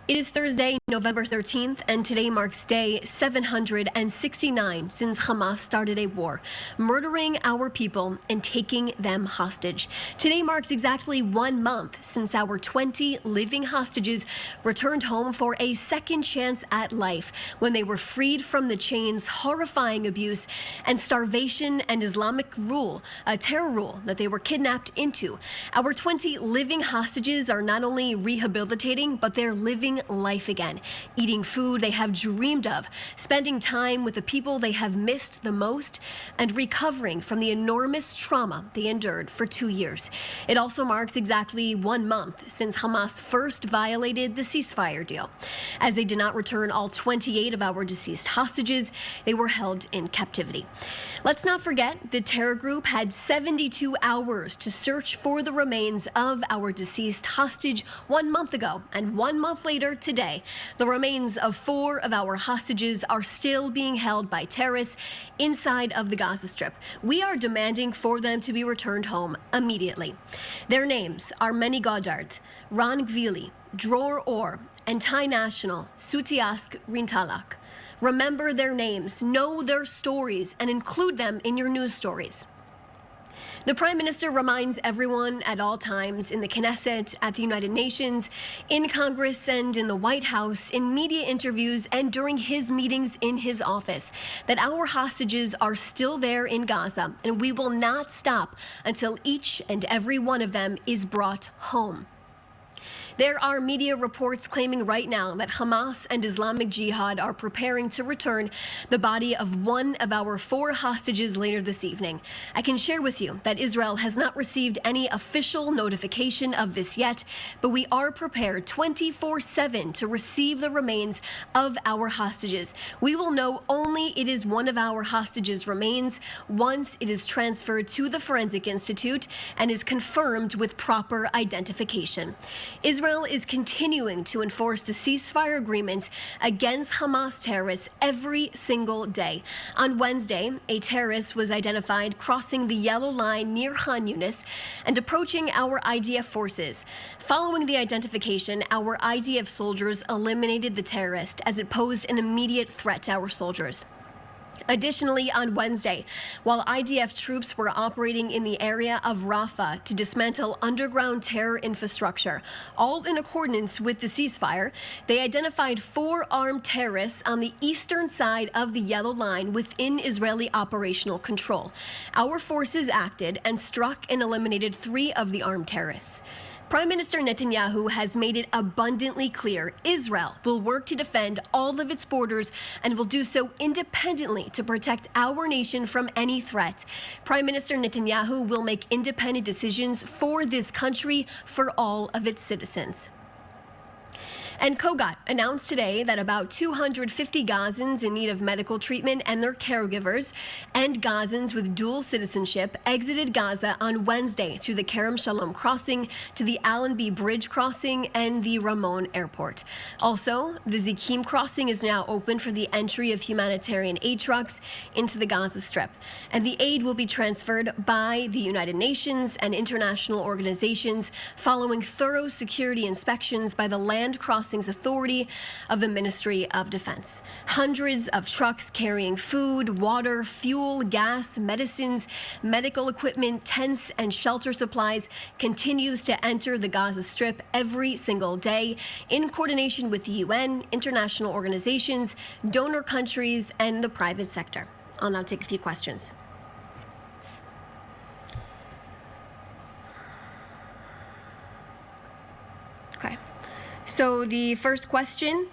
It is Thursday, November 13th, and today marks day 769 since Hamas started a war, murdering our people and taking them hostage. Today marks exactly 1 month since our 20 living hostages returned home for a second chance at life when they were freed from the chains, horrifying abuse, and starvation and Islamic rule, a terror rule that they were kidnapped into. Our 20 living hostages are not only rehabilitating, but they're living life again, eating food they have dreamed of, spending time with the people they have missed the most, and recovering from the enormous trauma they endured for 2 years. It also marks exactly 1 month since Hamas first violated the ceasefire deal. As they did not return all 28 of our deceased hostages, they were held in captivity. Let's not forget the terror group had 72 hours to search for the remains of our deceased hostage 1 month ago, and 1 month later today, the remains of 4 of our hostages are still being held by terrorists inside of the Gaza Strip. We are demanding for them to be returned home immediately. Their names are Meni Goddard, Ran Gvili, Dror Or, and Thai national Sutiask Rintalak. Remember their names, know their stories, and include them in your news stories. The Prime Minister reminds everyone at all times in the Knesset, at the United Nations, in Congress, and in the White House, in media interviews, and during his meetings in his office, that our hostages are still there in Gaza, and we will not stop until each and every one of them is brought home. There are media reports claiming right now that Hamas and Islamic Jihad are preparing to return the body of one of our 4 hostages later this evening. I can share with you that Israel has not received any official notification of this yet, but we are prepared 24/7 to receive the remains of our hostages. We will know only it is one of our hostages' remains once it is transferred to the Forensic Institute and is confirmed with proper identification. Israel is continuing to enforce the ceasefire agreement against Hamas terrorists every single day. On Wednesday, a terrorist was identified crossing the yellow line near Khan Yunis and approaching our IDF forces. Following the identification, our IDF soldiers eliminated the terrorist as it posed an immediate threat to our soldiers. Additionally, on Wednesday, while IDF troops were operating in the area of Rafah to dismantle underground terror infrastructure, all in accordance with the ceasefire, they identified 4 armed terrorists on the eastern side of the yellow line within Israeli operational control. Our forces acted and struck and eliminated 3 of the armed terrorists. Prime Minister Netanyahu has made it abundantly clear Israel will work to defend all of its borders and will do so independently to protect our nation from any threat. Prime Minister Netanyahu will make independent decisions for this country, for all of its citizens. And Kogat announced today that about 250 Gazans in need of medical treatment and their caregivers and Gazans with dual citizenship exited Gaza on Wednesday through the Kerem Shalom crossing to the Allenby Bridge crossing and the Ramon Airport. Also, the Zikim crossing is now open for the entry of humanitarian aid trucks into the Gaza Strip. And the aid will be transferred by the United Nations and international organizations following thorough security inspections by the Land Crossings Authority of the Ministry of Defense. Hundreds of trucks carrying food, water, fuel, gas, medicines, medical equipment, tents, and shelter supplies continues to enter the Gaza Strip every single day in coordination with the UN, international organizations, donor countries, and the private sector. I'll now take a few questions. Okay. So the first question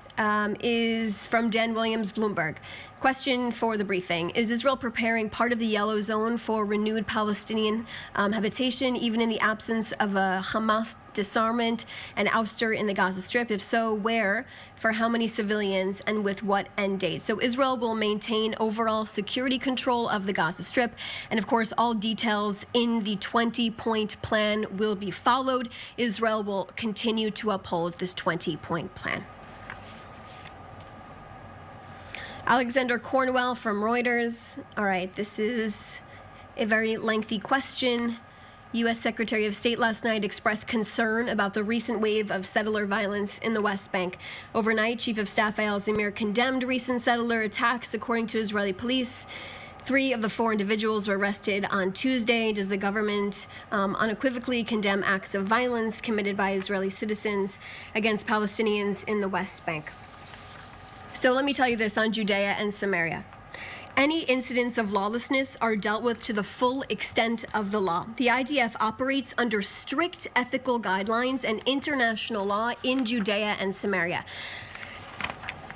is from Dan Williams, Bloomberg. Question for the briefing. Is Israel preparing part of the yellow zone for renewed Palestinian habitation, even in the absence of a Hamas disarmament and ouster in the Gaza Strip? If so, where, for how many civilians, and with what end date? So Israel will maintain overall security control of the Gaza Strip. And of course, all details in the 20-point plan will be followed. Israel will continue to uphold this 20-point plan. Alexander Cornwell from Reuters. All right, this is a very lengthy question. U.S. Secretary of State last night expressed concern about the recent wave of settler violence in the West Bank. Overnight, Chief of Staff Eyal Zamir condemned recent settler attacks, according to Israeli police. 3 of the 4 individuals were arrested on Tuesday. Does the government unequivocally condemn acts of violence committed by Israeli citizens against Palestinians in the West Bank? So let me tell you this on Judea and Samaria. Any incidents of lawlessness are dealt with to the full extent of the law. The IDF operates under strict ethical guidelines and international law in Judea and Samaria.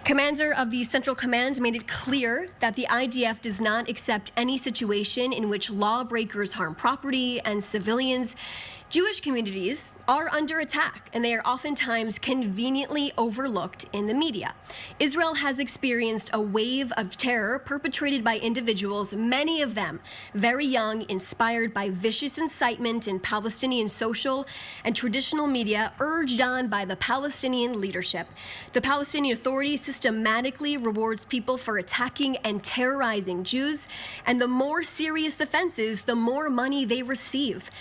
Commander of the Central Command made it clear that the IDF does not accept any situation in which lawbreakers harm property and civilians. Jewish communities are under attack, and they are oftentimes conveniently overlooked in the media. Israel has experienced a wave of terror perpetrated by individuals, many of them very young, inspired by vicious incitement in Palestinian social and traditional media, urged on by the Palestinian leadership. The Palestinian Authority systematically rewards people for attacking and terrorizing Jews, and the more serious offenses, the more money they receive.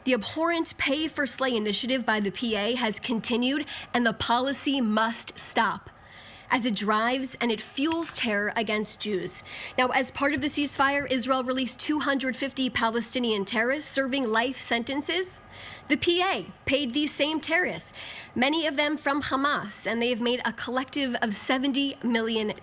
The abhorrent Pay for Slay initiative by the PA has continued, and the policy must stop, as it drives and it fuels terror against Jews. Now, as part of the ceasefire, Israel released 250 Palestinian terrorists serving life sentences. The PA paid these same terrorists, many of them from Hamas, and they have made a collective of $70 million.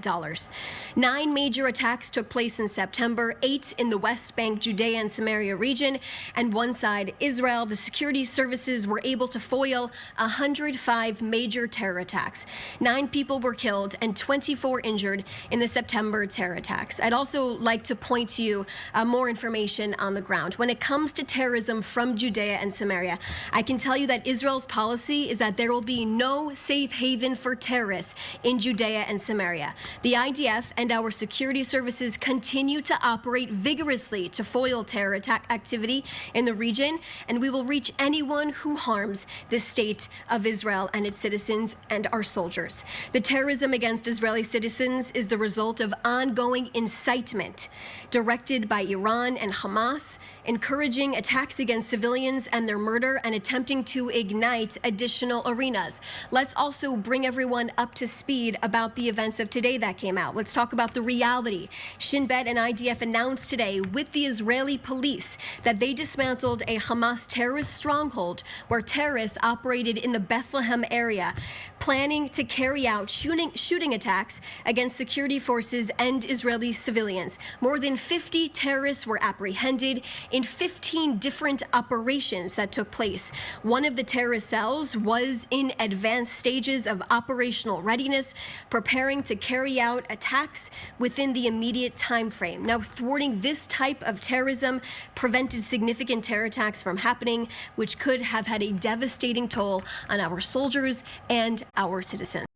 9 major attacks took place in September, 8 in the West Bank, Judea and Samaria region, and one side, Israel. The security services were able to foil 105 major terror attacks. 9 people were killed and 24 injured in the September terror attacks. I'd also like to point to you more information on the ground. When it comes to terrorism from Judea and Samaria, I can tell you that Israel's policy is that there will be no safe haven for terrorists in Judea and Samaria. The IDF and our security services continue to operate vigorously to foil terror attack activity in the region, and we will reach anyone who harms the state of Israel and its citizens and our soldiers. The terrorism against Israeli citizens is the result of ongoing incitement directed by Iran and Hamas, encouraging attacks against civilians and their murder, and attempting to ignite additional arenas. Let's also bring everyone up to speed about the events of today that came out. Let's talk about the reality. Shin Bet and IDF announced today with the Israeli police that they dismantled a Hamas terrorist stronghold where terrorists operated in the Bethlehem area, planning to carry out shooting attacks against security forces and Israeli civilians. More than 50 terrorists were apprehended in 15 different operations that took place. One of the terrorist cells was in advanced stages of operational readiness, preparing to carry out attacks within the immediate time frame. Now, thwarting this type of terrorism prevented significant terror attacks from happening, which could have had a devastating toll on our soldiers and our citizens.